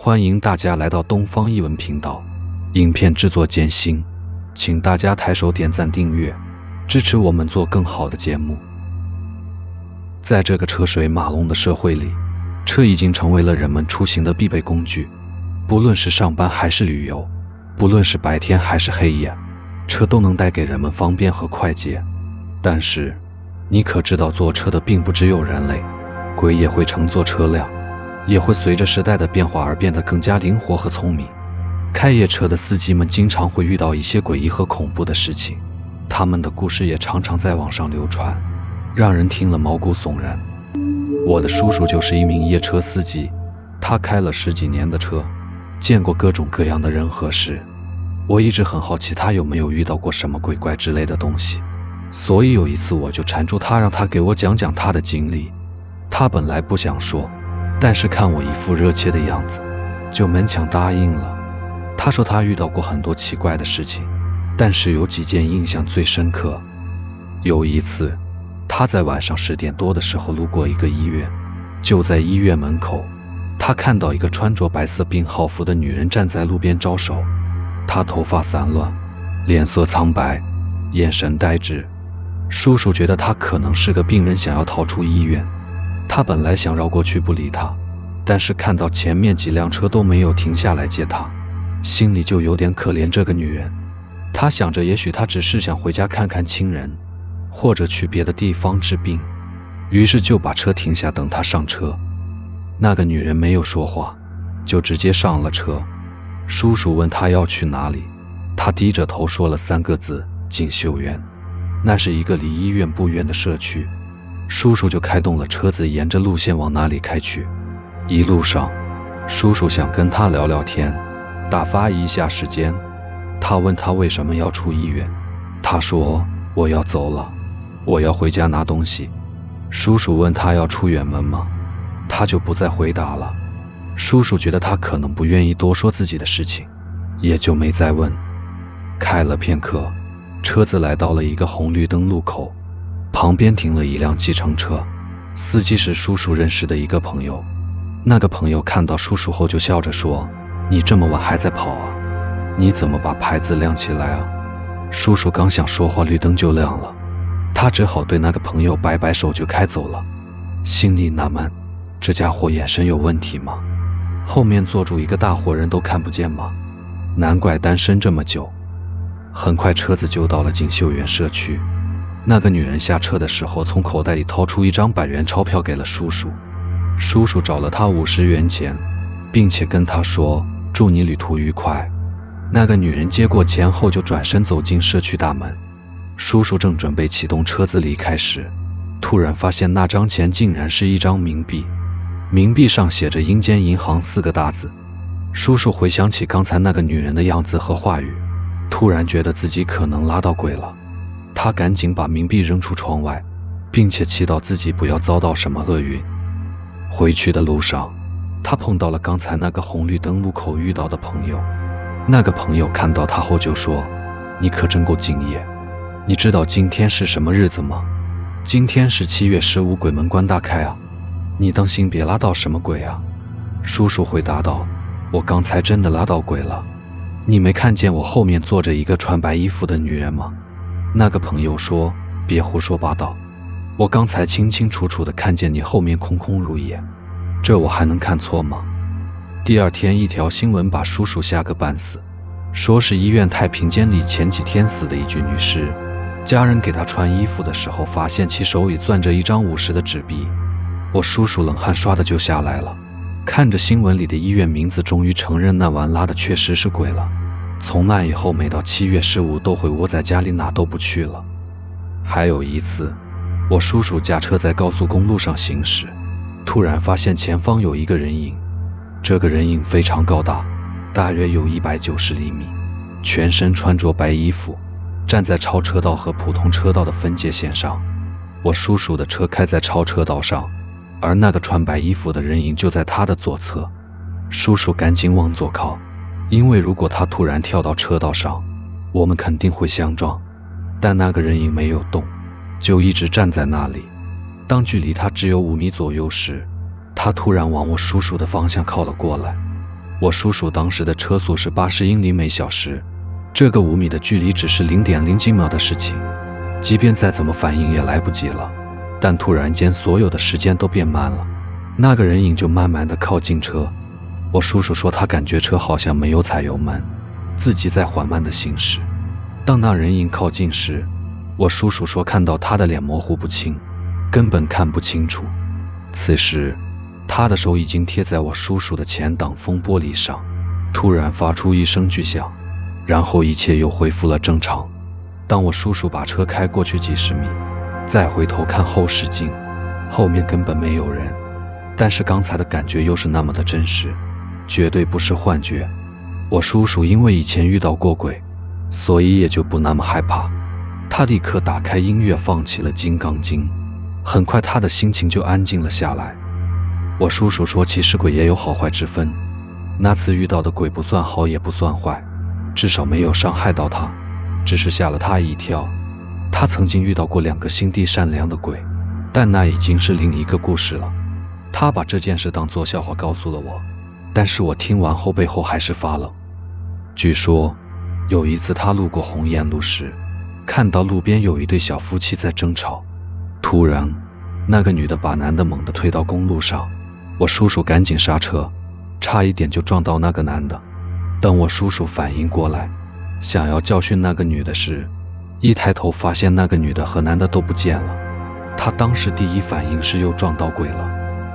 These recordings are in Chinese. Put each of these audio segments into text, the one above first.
欢迎大家来到东方译文频道。影片制作艰辛，请大家抬手点赞订阅，支持我们做更好的节目。在这个车水马龙的社会里，车已经成为了人们出行的必备工具。不论是上班还是旅游，不论是白天还是黑夜，车都能带给人们方便和快捷。但是，你可知道坐车的并不只有人类，鬼也会乘坐车辆，也会随着时代的变化而变得更加灵活和聪明。开夜车的司机们经常会遇到一些诡异和恐怖的事情，他们的故事也常常在网上流传，让人听了毛骨悚然。我的叔叔就是一名夜车司机，他开了10几年的车，见过各种各样的人和事。我一直很好奇他有没有遇到过什么鬼怪之类的东西，所以有一次我就缠住他，让他给我讲讲他的经历。他本来不想说，但是看我一副热切的样子，就勉强答应了。他说他遇到过很多奇怪的事情，但是有几件印象最深刻。有一次，他在晚上10点多的时候路过一个医院，就在医院门口，他看到一个穿着白色病号服的女人站在路边招手。她头发散乱，脸色苍白，眼神呆滞。叔叔觉得她可能是个病人，想要逃出医院。他本来想绕过去不理她，但是看到前面几辆车都没有停下来接她，心里就有点可怜这个女人。他想着也许她只是想回家看看亲人，或者去别的地方治病，于是就把车停下等她上车。那个女人没有说话，就直接上了车。叔叔问她要去哪里，她低着头说了3个字：锦绣园。那是一个离医院不远的社区。叔叔就开动了车子，沿着路线往那里开去。一路上，叔叔想跟她聊聊天，打发一下时间。他问她为什么要出医院，她说：我要走了，我要回家拿东西。叔叔问她要出远门吗，她就不再回答了。叔叔觉得她可能不愿意多说自己的事情，也就没再问。开了片刻，车子来到了一个红绿灯路口，旁边停了一辆计程车，司机是叔叔认识的一个朋友。那个朋友看到叔叔后就笑着说：你这么晚还在跑啊？你怎么把牌子亮起来啊？叔叔刚想说话，绿灯就亮了，他只好对那个朋友摆摆手就开走了，心里纳闷，这家伙眼神有问题吗？后面坐住一个大活人都看不见吗？难怪单身这么久。很快车子就到了锦绣园社区。那个女人下车的时候，从口袋里掏出一张100元钞票给了叔叔。叔叔找了她50元钱，并且跟她说：祝你旅途愉快。那个女人接过钱后就转身走进社区大门。叔叔正准备启动车子离开时，突然发现那张钱竟然是一张冥币，冥币上写着阴间银行4个大字。叔叔回想起刚才那个女人的样子和话语，突然觉得自己可能拉到鬼了。他赶紧把冥币扔出窗外，并且祈祷自己不要遭到什么厄运。回去的路上，他碰到了刚才那个红绿灯路口遇到的朋友。那个朋友看到他后就说：你可真够敬业，你知道今天是什么日子吗？今天是7月15，鬼门关大开啊，你当心别拉到什么鬼啊。叔叔回答道：我刚才真的拉到鬼了，你没看见我后面坐着一个穿白衣服的女人吗？那个朋友说：别胡说八道，我刚才清清楚楚地看见你后面空空如也，这我还能看错吗？第二天一条新闻把叔叔吓个半死，说是医院太平间里前几天死的一具女尸，家人给她穿衣服的时候发现其手里攥着一张50的纸币。我叔叔冷汗刷的就下来了，看着新闻里的医院名字，终于承认那晚拉的确实是鬼了。从那以后，每到7月15都会窝在家里，哪都不去了。还有一次，我叔叔驾车在高速公路上行驶，突然发现前方有一个人影，这个人影非常高大，大约有190厘米，全身穿着白衣服，站在超车道和普通车道的分界线上。我叔叔的车开在超车道上，而那个穿白衣服的人影就在他的左侧。叔叔赶紧往左靠，因为如果他突然跳到车道上，我们肯定会相撞。但那个人影没有动，就一直站在那里。当距离他只有5米左右时，他突然往我叔叔的方向靠了过来。我叔叔当时的车速是80英里每小时，这个5米的距离只是0.0几秒的事情，即便再怎么反应也来不及了。但突然间，所有的时间都变慢了，那个人影就慢慢的靠近车。我叔叔说他感觉车好像没有踩油门，自己在缓慢的行驶。当那人影靠近时，我叔叔说看到他的脸模糊不清，根本看不清楚。此时他的手已经贴在我叔叔的前挡风玻璃上，突然发出一声巨响，然后一切又恢复了正常。当我叔叔把车开过去几十米，再回头看后视镜，后面根本没有人，但是刚才的感觉又是那么的真实，绝对不是幻觉。我叔叔因为以前遇到过鬼，所以也就不那么害怕。他立刻打开音乐，放起了《金刚经》，很快他的心情就安静了下来。我叔叔说，其实鬼也有好坏之分，那次遇到的鬼不算好也不算坏，至少没有伤害到他，只是吓了他一跳。他曾经遇到过2个心地善良的鬼，但那已经是另一个故事了。他把这件事当作笑话告诉了我，但是我听完后背后还是发冷。据说有一次他路过红岩路时，看到路边有一对小夫妻在争吵，突然那个女的把男的猛地推到公路上，我叔叔赶紧刹车，差一点就撞到那个男的。等我叔叔反应过来，想要教训那个女的时，一抬头发现那个女的和男的都不见了。他当时第一反应是又撞到鬼了，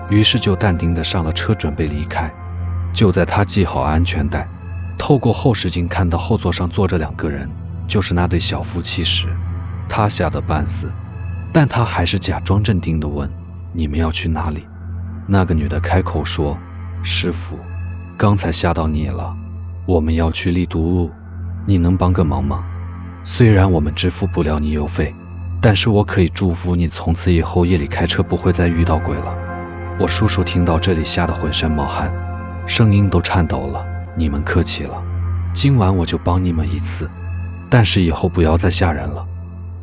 于是就淡定地上了车准备离开。就在他系好安全带，透过后视镜看到后座上坐着2个人，就是那对小夫妻时，他吓得半死，但他还是假装镇定地问：你们要去哪里？那个女的开口说：师傅，刚才吓到你了，我们要去丽都路，你能帮个忙吗？虽然我们支付不了你邮费，但是我可以祝福你从此以后夜里开车不会再遇到鬼了。我叔叔听到这里吓得浑身冒汗，声音都颤抖了。你们客气了，今晚我就帮你们一次，但是以后不要再吓人了。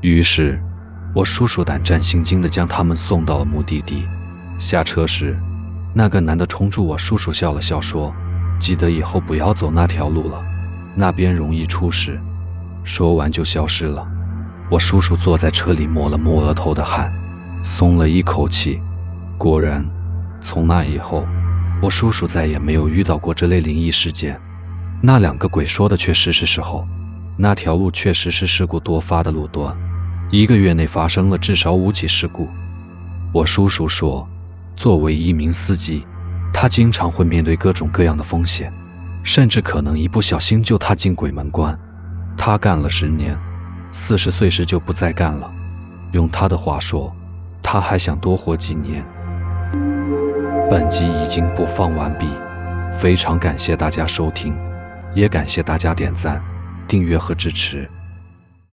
于是我叔叔胆战心惊地将他们送到了目的地。下车时，那个男的冲住我叔叔笑了笑说：记得以后不要走那条路了，那边容易出事。说完就消失了。我叔叔坐在车里摸了摸额头的汗，松了一口气。果然，从那以后，我叔叔再也没有遇到过这类灵异事件。那2个鬼说的确实是时候，那条路确实是事故多发的路段，1个月内发生了至少5起事故。我叔叔说，作为一名司机，他经常会面对各种各样的风险，甚至可能一不小心就踏进鬼门关。他干了10年，40岁时就不再干了。用他的话说，他还想多活几年。本集已经播放完毕，非常感谢大家收听，也感谢大家点赞、订阅和支持。